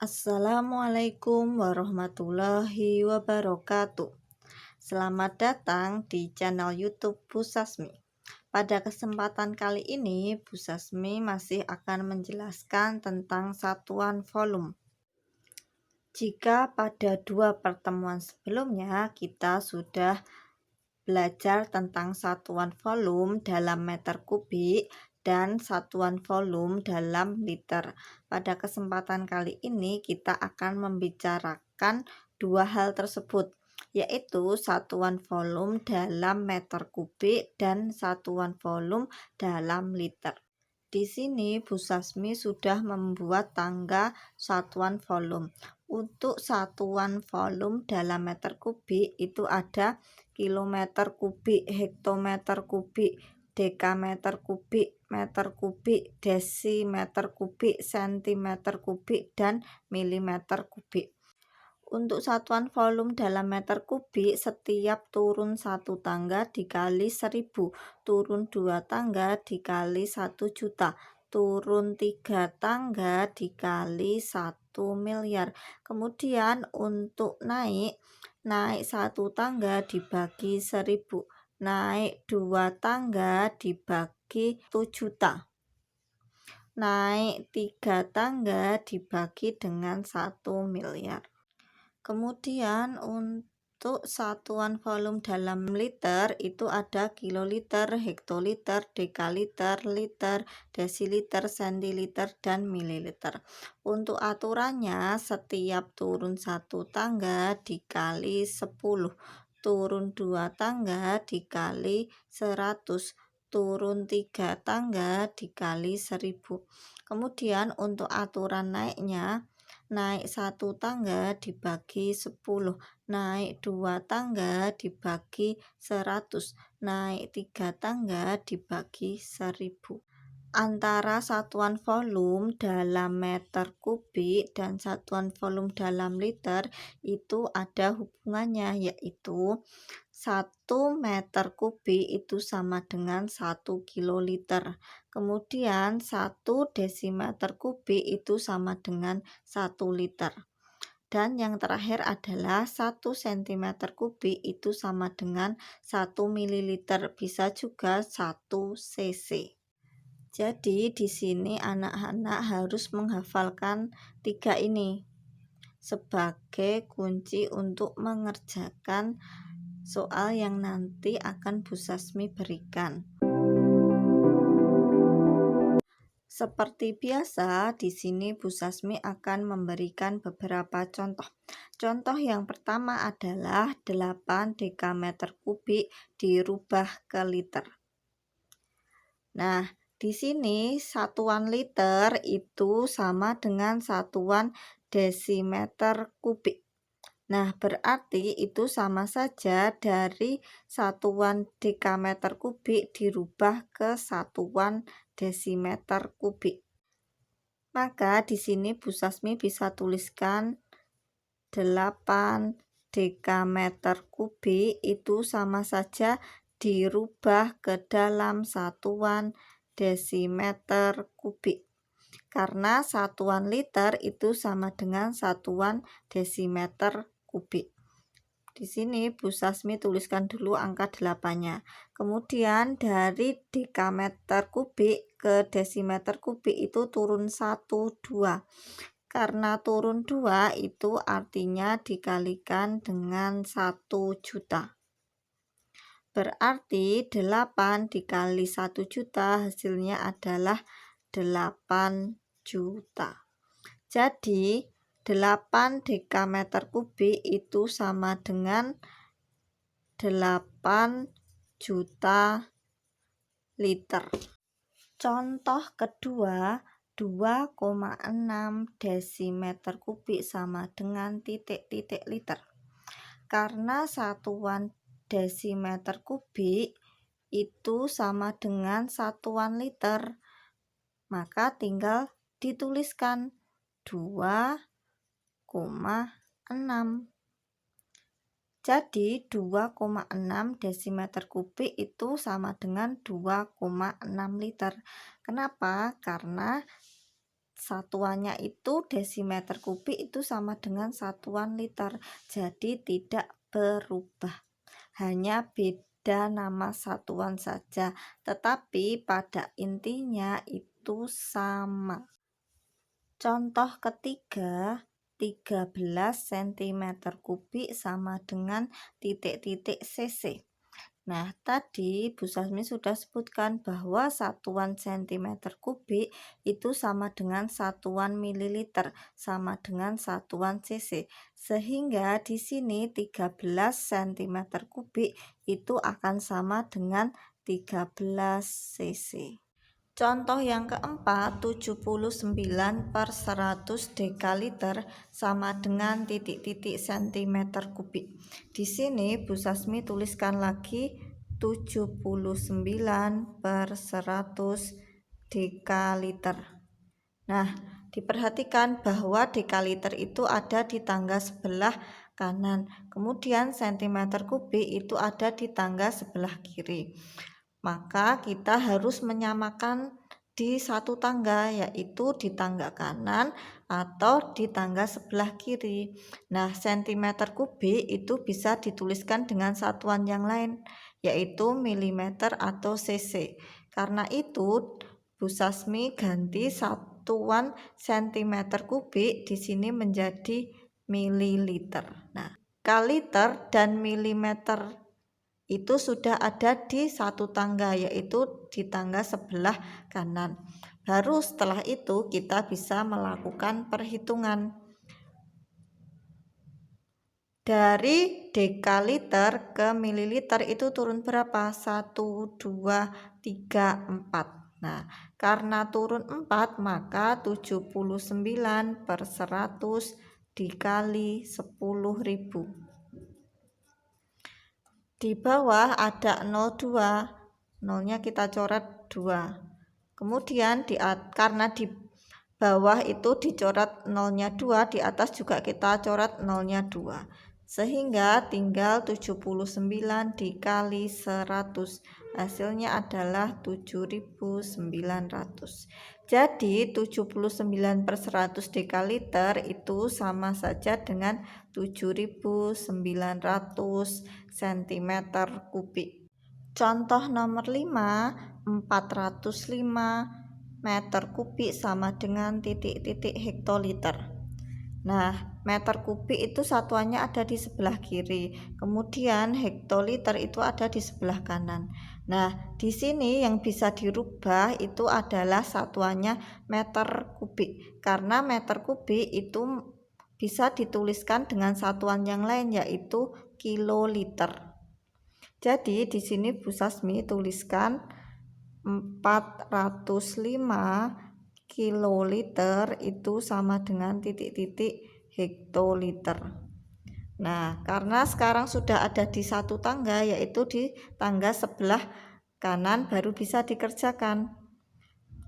Assalamualaikum warahmatullahi wabarakatuh. Selamat datang di channel YouTube Bu Sasmi. Pada kesempatan kali ini, Bu Sasmi masih akan menjelaskan tentang satuan volume. Jika pada dua pertemuan sebelumnya kita sudah belajar tentang satuan volume dalam meter kubik dan satuan volume dalam liter. Pada kesempatan kali ini kita akan membicarakan dua hal tersebut, yaitu satuan volume dalam meter kubik dan satuan volume dalam liter. Di sini Bu Sasmi sudah membuat tangga satuan volume. Untuk satuan volume dalam meter kubik itu ada kilometer kubik, hektometer kubik, dekameter kubik, meter kubik, desimeter kubik, sentimeter kubik, dan milimeter kubik. Untuk satuan volume dalam meter kubik, setiap turun satu tangga dikali 1000, turun dua tangga dikali 1 juta, turun 3 tangga dikali 1 miliar. Kemudian untuk naik satu tangga dibagi 1000, naik 2 tangga dibagi 1 juta, naik 3 tangga dibagi dengan 1 miliar. Kemudian untuk satuan volume dalam liter itu ada kiloliter, hektoliter, dekaliter, liter, desiliter, sentiliter, dan mililiter. Untuk aturannya, setiap turun satu tangga dikali 10, turun dua tangga dikali 100, turun 3 tangga dikali 1000. Kemudian untuk aturan naiknya, naik satu tangga dibagi 10, naik dua tangga dibagi 100, naik 3 tangga dibagi 1000. Antara satuan volume dalam meter kubik dan satuan volume dalam liter itu ada hubungannya, yaitu 1 meter kubik itu sama dengan 1 kiloliter. Kemudian 1 desimeter kubik itu sama dengan 1 liter. Dan yang terakhir adalah 1 cm kubik itu sama dengan 1 mililiter, bisa juga 1 cc. Jadi di sini anak-anak harus menghafalkan 3 ini sebagai kunci untuk mengerjakan soal yang nanti akan Bu Sasmi berikan. Seperti biasa, di sini Bu Sasmi akan memberikan beberapa contoh. Contoh yang pertama adalah 8 dekameter kubik dirubah ke liter. Nah, di sini satuan liter itu sama dengan satuan desimeter kubik. Nah, berarti itu sama saja dari satuan dekameter kubik dirubah ke satuan desimeter kubik. Maka di sini Bu Sasmi bisa tuliskan 8 dekameter kubik itu sama saja dirubah ke dalam satuan desimeter kubik. Karena satuan liter itu sama dengan satuan desimeter kubik. Di sini Bu Sasmi tuliskan dulu angka 8-nya. Kemudian dari dekameter kubik ke desimeter kubik itu turun 1, 2. Karena turun 2 itu artinya dikalikan dengan 1 juta. Berarti 8 dikali 1 juta hasilnya adalah 8 juta. Jadi 8 dekameter kubik itu sama dengan 8 juta liter. Contoh kedua, 2,6 desimeter kubik sama dengan titik-titik liter. Karena satuan desimeter kubik itu sama dengan satuan liter, maka tinggal dituliskan 2,6. Jadi 2,6 desimeter kubik itu sama dengan 2,6 liter. Kenapa? Karena satuannya itu desimeter kubik itu sama dengan satuan liter, jadi tidak berubah, hanya beda nama satuan saja, tetapi pada intinya itu sama. Contoh ketiga, 13 cm kubik sama dengan titik-titik cc. Nah, tadi Bu Sasmi sudah sebutkan bahwa satuan cm kubik itu sama dengan satuan mililiter, sama dengan satuan cc. Sehingga di sini 13 cm kubik itu akan sama dengan 13 cc. Contoh yang keempat, 79/100 dekaliter sama dengan titik-titik centimeter kubik. Di sini Bu Sasmi tuliskan lagi 79/100 dekaliter. Nah, diperhatikan bahwa dekaliter itu ada di tangga sebelah kanan, kemudian centimeter kubik itu ada di tangga sebelah kiri. Maka kita harus menyamakan di satu tangga, yaitu di tangga kanan atau di tangga sebelah kiri. Nah, centimeter kubik itu bisa dituliskan dengan satuan yang lain, yaitu milimeter atau cc. Karena itu Bu Sasmi ganti satuan centimeter kubik di sini menjadi mililiter. Nah, kaliter dan milimeter itu sudah ada di satu tangga, yaitu di tangga sebelah kanan. Baru setelah itu kita bisa melakukan perhitungan. Dari dekaliter ke mililiter itu turun berapa? 1, 2, 3, 4. Nah, karena turun 4 maka 79/100 dikali 10.000. Di bawah ada 02, nolnya kita coret 2. Kemudian karena di bawah itu dicoret nolnya 2, di atas juga kita coret nolnya 2. Sehingga tinggal 79 dikali 100. Hasilnya adalah 7.900. Jadi 79/100 dekaliter itu sama saja dengan 7.900 cm kubik. Contoh nomor 5, 405 meter kubik sama dengan titik-titik hektoliter. Nah, meter kubik itu satuannya ada di sebelah kiri, kemudian hektoliter itu ada di sebelah kanan. Nah, di sini yang bisa dirubah itu adalah satuannya meter kubik, karena meter kubik itu bisa dituliskan dengan satuan yang lain, yaitu kiloliter. Jadi di sini Bu Sasmi tuliskan 405 kiloliter itu sama dengan titik-titik hektoliter. Nah, karena sekarang sudah ada di satu tangga, yaitu di tangga sebelah kanan, baru bisa dikerjakan.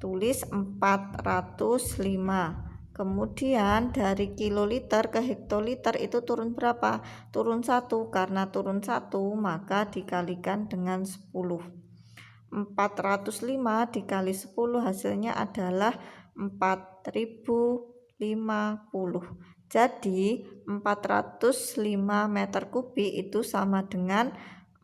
Tulis 405. Kemudian dari kiloliter ke hektoliter itu turun berapa? Turun 1. Karena turun 1 maka dikalikan dengan 10. 405 dikali 10 hasilnya adalah 4050. Jadi 405 meter kubik itu sama dengan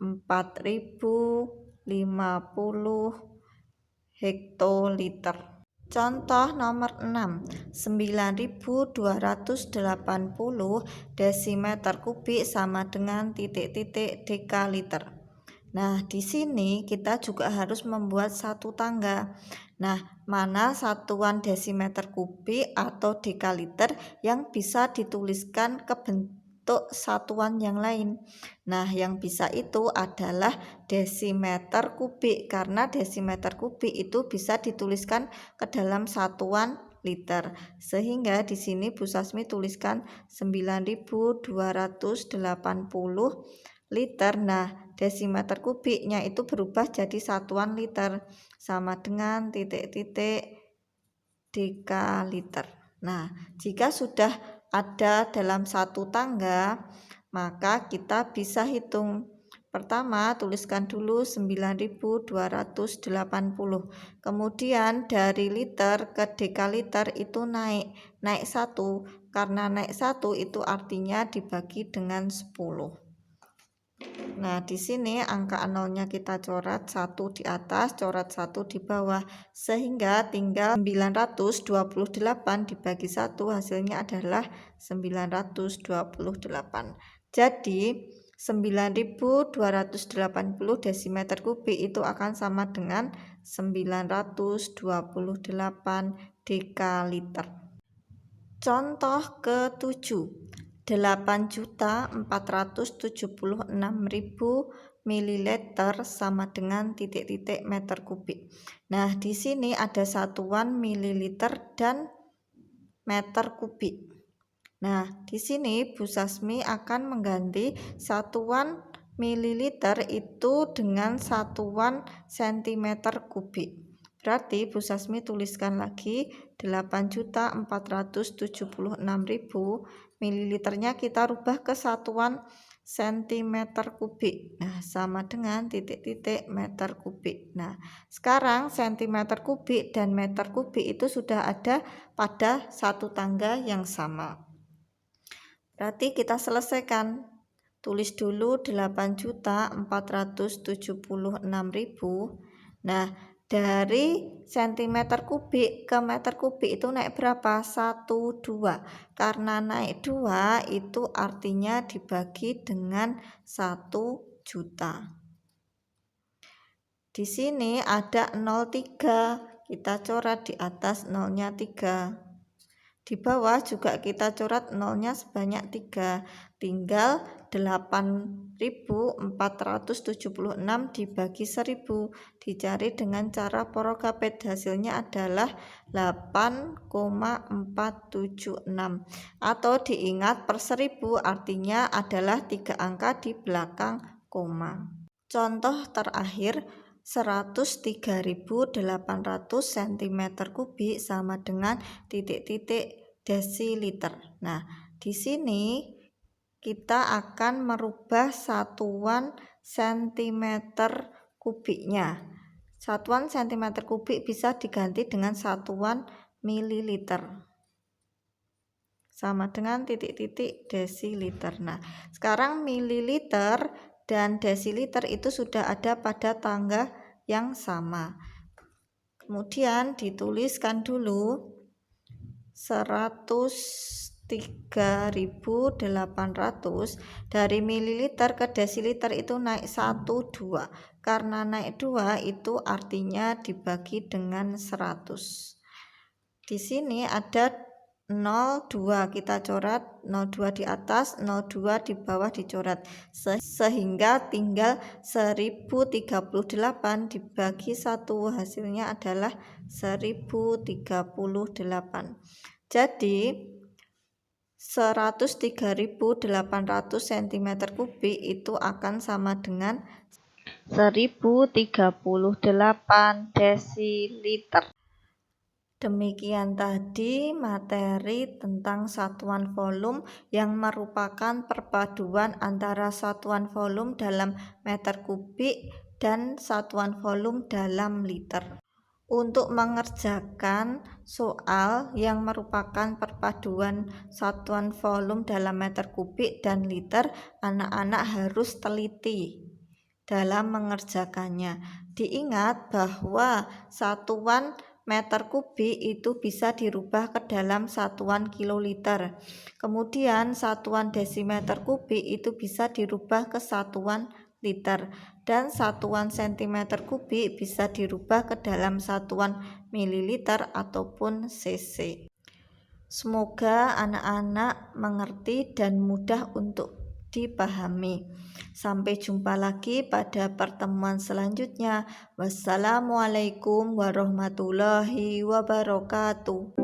4050 hektoliter. Contoh nomor 6, 9280 desimeter kubik sama dengan titik-titik dekaliter. Nah, di sini kita juga harus membuat satu tangga. Nah, mana satuan desimeter kubik atau dekaliter yang bisa dituliskan ke bentuk satuan yang lain. Nah, yang bisa itu adalah desimeter kubik, karena desimeter kubik itu bisa dituliskan ke dalam satuan liter. Sehingga di sini Bu Sasmi tuliskan 9280 liter. Nah, desimeter kubiknya itu berubah jadi satuan liter, sama dengan titik-titik dekaliter. Nah, jika sudah ada dalam satu tangga, maka kita bisa hitung Pertama, tuliskan dulu 9.280. Kemudian dari liter ke dekaliter itu naik 1. Karena naik 1 itu artinya dibagi dengan 10. Nah, di sini angka nolnya kita coret 1 di atas, coret 1 di bawah, sehingga tinggal 928 dibagi 1, hasilnya adalah 928. Jadi 9.280 desimeter kubik itu akan sama dengan 928 dekaliter. Contoh ke-7, 8.476.000 ml sama dengan titik-titik meter kubik. Nah, di sini ada satuan mililiter dan meter kubik. Nah, di sini Bu Sasmi akan mengganti satuan mililiter itu dengan satuan sentimeter kubik. Berarti Bu Sasmi tuliskan lagi 8.476.000 mililiternya kita rubah ke satuan sentimeter kubik. Nah, sama dengan titik-titik meter kubik. Nah, sekarang sentimeter kubik dan meter kubik itu sudah ada pada satu tangga yang sama. Berarti kita selesaikan. Tulis dulu 8.476.000. Nah, dari sentimeter kubik ke meter kubik itu naik berapa? 1, 2. Karena naik 2 itu artinya dibagi dengan 1 juta. Di sini ada 0,3. Kita coret di atas nolnya 3. Di bawah juga kita coret nolnya sebanyak 3. Tinggal 8.476 dibagi 1000. Dicari dengan cara porogapet. Hasilnya adalah 8,476. Atau diingat per 1000 artinya adalah 3 angka di belakang koma. Contoh terakhir, 103.800 cm kubik sama dengan titik-titik desiliter. Nah, di sini kita akan merubah satuan sentimeter kubiknya. Satuan sentimeter kubik bisa diganti dengan satuan mililiter. Sama dengan titik-titik desiliter. Nah, sekarang mililiter dan desiliter itu sudah ada pada tangga yang sama. Kemudian dituliskan dulu 103.800 dari mililiter ke desiliter itu naik 1, 2. Karena naik 2 itu artinya dibagi dengan 100. Di sini ada 0,2 kita coret, 0,2 di atas, 0,2 di bawah dicoret, sehingga tinggal 1038 dibagi 1, hasilnya adalah 1038. Jadi 103.800 cm kubik itu akan sama dengan 1038 desiliter. Demikian tadi materi tentang satuan volume yang merupakan perpaduan antara satuan volume dalam meter kubik dan satuan volume dalam liter. Untuk mengerjakan soal yang merupakan perpaduan satuan volume dalam meter kubik dan liter, anak-anak harus teliti dalam mengerjakannya. Diingat bahwa satuan meter kubik itu bisa dirubah ke dalam satuan kiloliter. Kemudian satuan desimeter kubik itu bisa dirubah ke satuan liter. Dan satuan sentimeter kubik bisa dirubah ke dalam satuan mililiter ataupun cc. Semoga anak-anak mengerti dan mudah untuk dipahami. Sampai jumpa lagi pada pertemuan selanjutnya. Wassalamualaikum warahmatullahi wabarakatuh.